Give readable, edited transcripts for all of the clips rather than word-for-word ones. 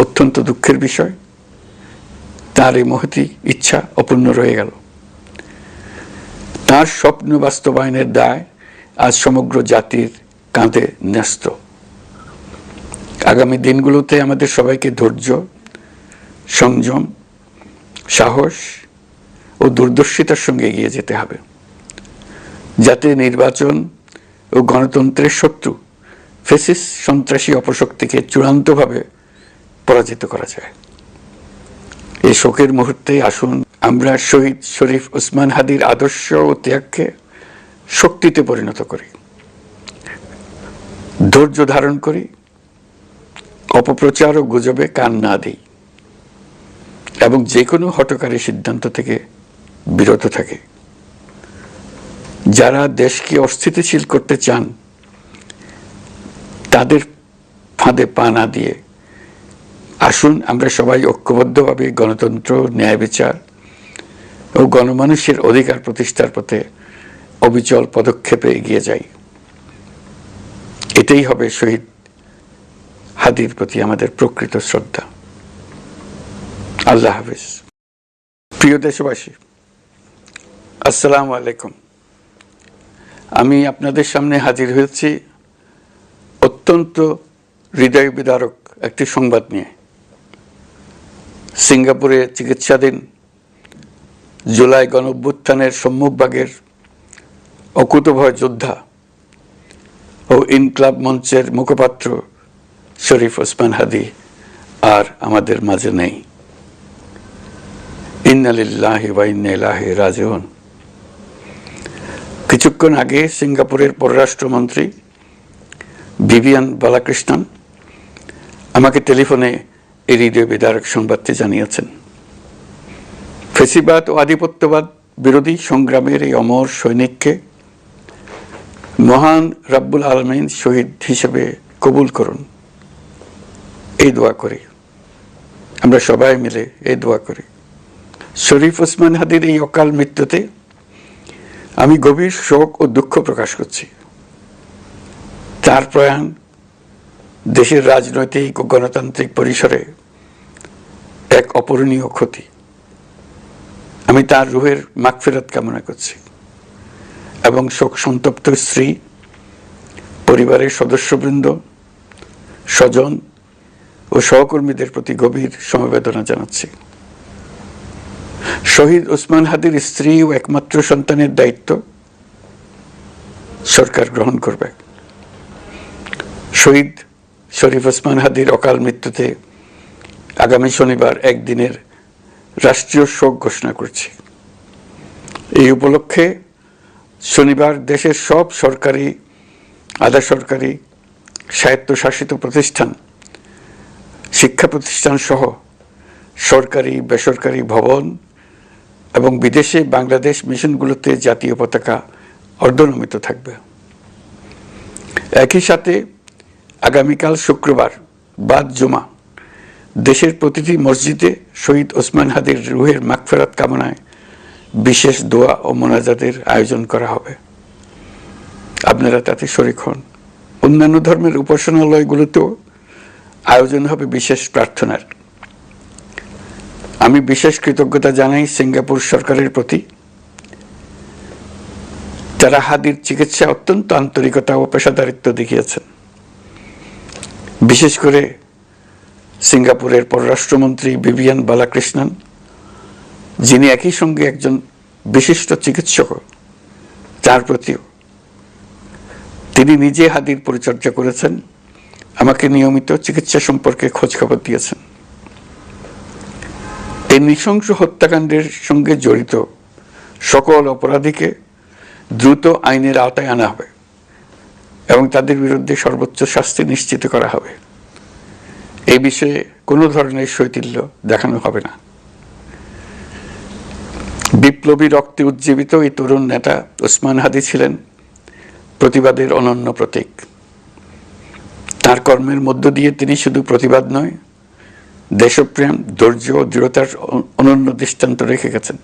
অত্যন্ত দুঃখের বিষয়, তার এই মহতী ইচ্ছা অপূর্ণ রয়ে গেল। তার স্বপ্ন বাস্তবায়নের দায় আজ সমগ্র জাতির কাঁধে ন্যস্ত। আগামী দিনগুলোতে আমাদের সবাইকে ধৈর্য, সংযম, সাহস ও দূরদর্শিতার সঙ্গে এগিয়ে যেতে হবে, যাতে নির্বাচন ও গণতন্ত্রের শত্রু ফ্যাসিস্ট সন্ত্রাসী অপশক্তিকে চূড়ান্তভাবে পরাজিত করা যায়। এই শোকের মুহূর্তে আসুন আমরা শহীদ শরীফ ওসমান হাদির আদর্শ ও ত্যাগকে শক্তিতে পরিণত করি, ধৈর্য ধারণ করি, অপপ্রচার ও গুজবে কান না দিই এবং যে কোনো হঠকারী সিদ্ধান্ত থেকে বিরত থাকে। যারা দেশকে অস্থিতিশীল করতে চান তাদের ফাঁদে পা না দিয়ে আসুন আমরা সবাই ঐক্যবদ্ধভাবে গণতন্ত্র, ন্যায় বিচার ও গণমানুষের অধিকার প্রতিষ্ঠার পথে অবিচল পদক্ষেপে এগিয়ে যাই। এটাই হবে শহীদ হাদির প্রতি আমাদের প্রকৃত শ্রদ্ধা। আল্লাহ হাফেজ। প্রিয় দেশবাসী, আসসালামু আলাইকুম। আমি আপনাদের সামনে হাজির হয়েছি অত্যন্ত হৃদয় বিদারক একটি সংবাদ নিয়ে। সিঙ্গাপুরে চিকিৎসাধীন জুলাই গণঅভ্যুত্থানের সম্মুখভাগের অকুতোভয় যোদ্ধা ও ইনকলাব মঞ্চের মুখপাত্র শরীফ ওসমান হাদি আর আমাদের মাঝে নেই। ইন্না লিল্লাহি ওয়া ইন্না ইলাইহি রাজিউন। কিছুক্ষণ আগে সিঙ্গাপুরের পররাষ্ট্রমন্ত্রী ভিভিয়ান বালাকৃষ্ণন আমাকে টেলিফোনে এই হৃদয় বিদারক সংবাদটি জানিয়েছেন। ফ্যাসিবাদ ও আধিপত্যবাদ বিরোধী সংগ্রামের এই অমর সৈনিককে মহান রব্বুল আলামিন শহীদ হিসেবে কবুল করুন, এই দোয়া করি। আমরা সবাই মিলে এই দোয়া করি। শরীফ ওসমান হাদির এই অকাল মৃত্যুতে আমি গভীর শোক ও দুঃখ প্রকাশ করছি। তার প্রয়াণ দেশের রাজনৈতিক ও গণতান্ত্রিক পরিসরে এক অপূরণীয় ক্ষতি। আমি তার রুহের মাগফিরাত কামনা করছি এবং শোক সন্তপ্ত স্ত্রী, পরিবারের সদস্যবৃন্দ, স্বজন ও সহকর্মীদের প্রতি গভীর সমবেদনা জানাচ্ছি। শহীদ ওসমান হাদির স্ত্রী ও একমাত্র সন্তানের দায়িত্ব সরকার গ্রহণ করবে। শহীদ শরীফ ওসমান হাদির অকাল মৃত্যুতে আগামী শনিবার একদিনের রাষ্ট্রীয় শোক ঘোষণা করছি। এই উপলক্ষে শনিবার দেশের সব সরকারি, আধা সরকারি, স্বায়ত্তশাসিত প্রতিষ্ঠান, শিক্ষা প্রতিষ্ঠান সহ সরকারি বেসরকারি ভবন এবং বিদেশে বাংলাদেশ মিশনগুলোতে জাতীয় পতাকা অর্ধনমিত থাকবে। একই সাথে আগামীকাল শুক্রবার বাদ জুমা দেশের প্রতিটি মসজিদে শহীদ ওসমান হাদির রুহের মাগফিরাত কামনায় বিশেষ দোয়া ও মোনাজাতের আয়োজন করা হবে। আপনারা তাতে শরীক হন। অন্যান্য ধর্মের উপাসনালয়গুলোতেও আয়োজন হবে বিশেষ প্রার্থনার। আমি বিশেষ কৃতজ্ঞতা জানাই সিঙ্গাপুর সরকারের প্রতি। তারা হাদির চিকিৎসা অত্যন্ত আন্তরিকতা ও পেশাদারিত্ব দেখিয়েছেন। বিশেষ করে সিঙ্গাপুরের পররাষ্ট্রমন্ত্রী ভিভিয়ান বালাকৃষ্ণন, যিনি একই সঙ্গে একজন বিশিষ্ট চিকিৎসক, তার প্রতিও তিনি নিজে হাদির পরিচর্যা করেছেন, আমাকে নিয়মিত চিকিৎসা সম্পর্কে খোঁজ খবর দিয়েছেন। এই নৃশংস হত্যাকাণ্ডের সঙ্গে জড়িত সকল অপরাধীকে দ্রুত আইনের আওতায় আনা হবে এবং তাদের বিরুদ্ধে সর্বোচ্চ শাস্তি নিশ্চিত করা হবে। এই বিষয়ে কোনো ধরনের শৈথিল্য দেখানো হবে না। বিপ্লবী রক্তে উজ্জীবিত এই তরুণ নেতা ওসমান হাদি ছিলেন প্রতিবাদের অনন্য প্রতীক। তার কর্মের মধ্য দিয়ে তিনি শুধু প্রতিবাদ নয়, দেশপ্রেম, ধৈর্য ও দৃঢ়তার অনন্য দৃষ্টান্ত রেখে গেছেন।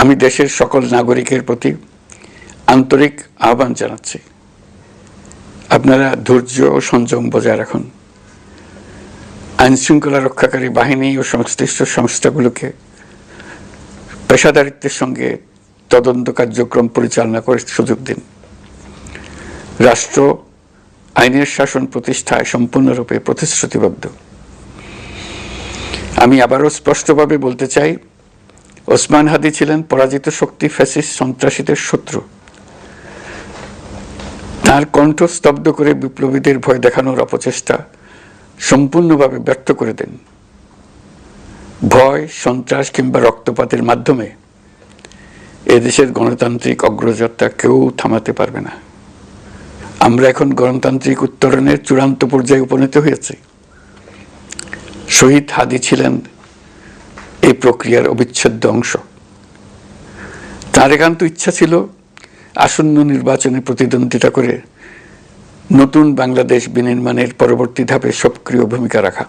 আমি দেশের সকল নাগরিকের প্রতি আন্তরিক আহ্বান জানাচ্ছি, আপনারা ধৈর্য ও সংযম বজায় রাখুন। আইনশৃঙ্খলা রক্ষাকারী বাহিনী ও সংশ্লিষ্ট সংস্থাগুলোকে পেশাদারিত্বের সঙ্গে তদন্ত কার্যক্রম পরিচালনা করে সুযোগ দিন। রাষ্ট্র আইনের শাসন প্রতিষ্ঠায় সম্পূর্ণরূপে প্রতিশ্রুতিবদ্ধ। আমি আবারও স্পষ্টভাবে বলতে চাই, ওসমান হাদী ছিলেন পরাজিত শক্তি ফ্যাসিস্ট সন্ত্রাসীদের শত্রু। তার কণ্ঠ স্তব্ধ করে বিপ্লবীদের ভয় দেখানোর অপচেষ্টা সম্পূর্ণভাবে ব্যর্থ করে দেন। ভয়, সন্ত্রাস কিংবা রক্তপাতের মাধ্যমে এদেশের গণতান্ত্রিক অগ্রযাত্রা কেউ থামাতে পারবে না। আমরা এখন গণতান্ত্রিক উত্তরণের চূড়ান্ত পর্যায়ে উপনীত হয়েছি। শহীদ হাদী ছিলেন এই প্রক্রিয়ার অবিচ্ছেদ্য অংশ। তার একান্ত ইচ্ছা ছিল আসন্ন নির্বাচনে প্রতিদ্বন্দ্বিতা করে নতুন বাংলাদেশ বিনির্মাণের পরবর্তী ধাপে সক্রিয় ভূমিকা রাখা।